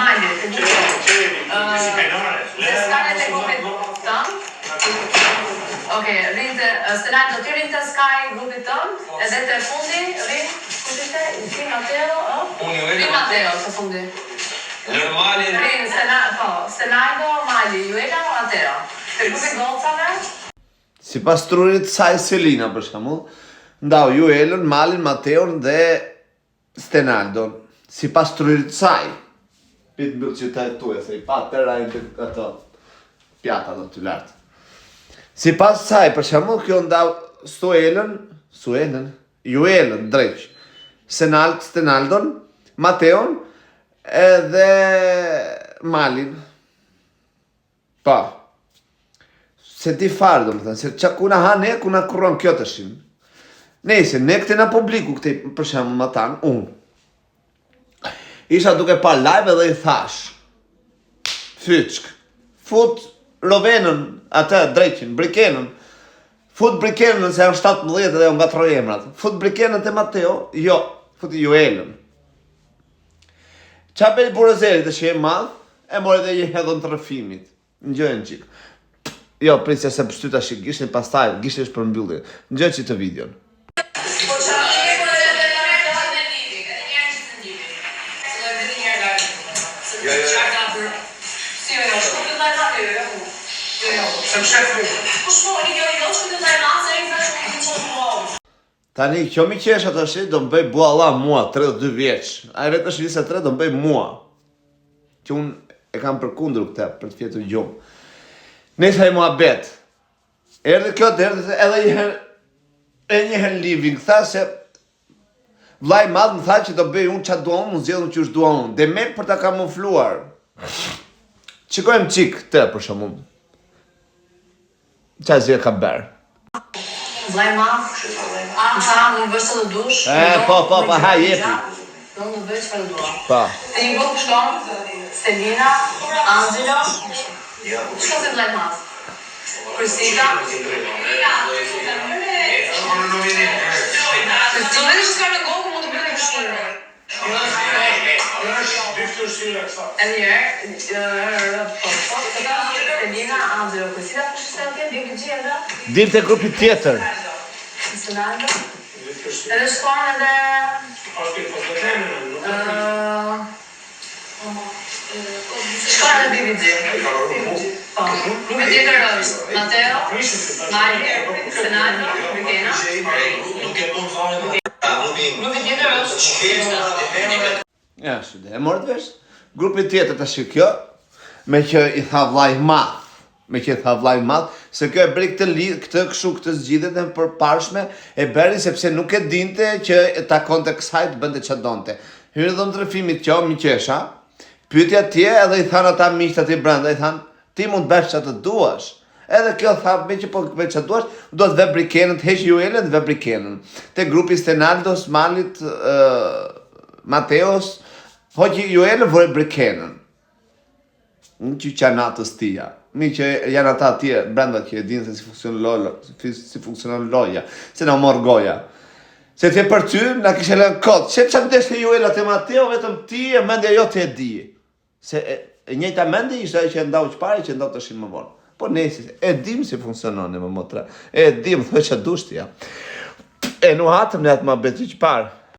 Mali, si penale. Le skalet e grupit tënd. Okej, rinte Stenaldo ti rinte Sky grupit tënd, edhe te fundi rin kush ishte? Ti Matteo, Ti Matteo te fundi. Normali. Rin Stenaldo, Mali, Juela, Matteo. Te grupi gocave? Sipas trurit saj Selina për shembull, ndau Juelën, Malin, Mateon dhe Stenaldon. Sipas trurit saj. Pit mbyll qytetet tuaja se I pa tëra ato pjata do të lart. Sipas saj, për shembull, kjo ndau Juelën drejt. Stenaldon, Mateon edhe Malin. Pa. Se ti farë, do më thënë, se që kuna ha ne, kuna kurron kjo të shimë. Nese, ne këte na publiku, këte, për shemë më tanë, unë. Isha duke pa live edhe I thash. Fyçk. Fut Rovenën, atë, drejqin, Brikenën. Fut Brikenën, se janë 17 edhe jo nga troj emrat. Fut Brikenën të Mateo, jo, fut Juelën. Qa beli Burezerit e që e madh, e mori dhe I hedhën të rëfimit. Në gjojnë qikë. Jo, prisja se pështyta shik, gishtin pastaj, gishtin është për mbyllje. Ngjoj që të videon. Tani, kjo mi qesh atë shi, do më bëj bualla mua, 32 vjeç. A I vetë është 23, do më bëj mua. Që unë e kam përkundru këte, për të fjetur gjumë. Nesa I mua bet. Erdhe kjo të erdhe edhe njëherë living. Tha se vllai madh më tha që do bëj unë çfarë dua unë, më zgjedhëm që është dua unë. Demek për ta kamufluar. Çikojmë çik të për shembull. Çfarë zgjedh ka bër? Vllai madh, tha më bëj sa do dush. Po, ha jepi. Do më bëj çfarë dua. Po. Te një grup shkon Selina, Angelo. Shko se vllai madh. Prisita. Të vetë që s'ka në gokë, mund të bëjnë kështirë. Selina, Angelo, Prisita, përshë të tjetë, Dil të grupi tjetër. Edhe shkon edhe... Shkon edhe BBG. Grupi tjetër është Matteo, Mali, Stenaldo, Brikena. Grupi tjetër është... Ja, shide, e morët vesh? Grupi tjetër të shikjo, me që I tha vllai madh, se kjo e bëri këtë kështu këtë zgjidhjet e përparshme e bëri sepse nuk e dinte që takonte kësaj të bënte çfarë donte. Hyri dhom trefimit kjo miqesha, pyeti atje edhe I thanë ata miqtë aty brenda, I thanë ti mund të bësh çfarë të duash. Edhe kjo tha me që po bëj çfarë duash, do të vë Brikenën, të heq Juelën dhe vë Brikenën. Te grupi Stenaldos, Malit, Mateos, hoqi Juelën, vore Brikenën. Në që qanatës tia. Mi që janë ata atje brenda që e dinë se si funksionon loja, se na mor goja. Se te për ty, na kishe lënë kod. Se çfarë deshte Juela te Mateo, vetëm ti e mendja jote e di. Se e njëjta mendje ishte ajo që ndau çfarë që ndau tashin më vonë. Po nesi, e dim si funksionon më motra. E dim, thoj çfarë dush ti ja. E nu hatëm ne atë më bëti çfarë.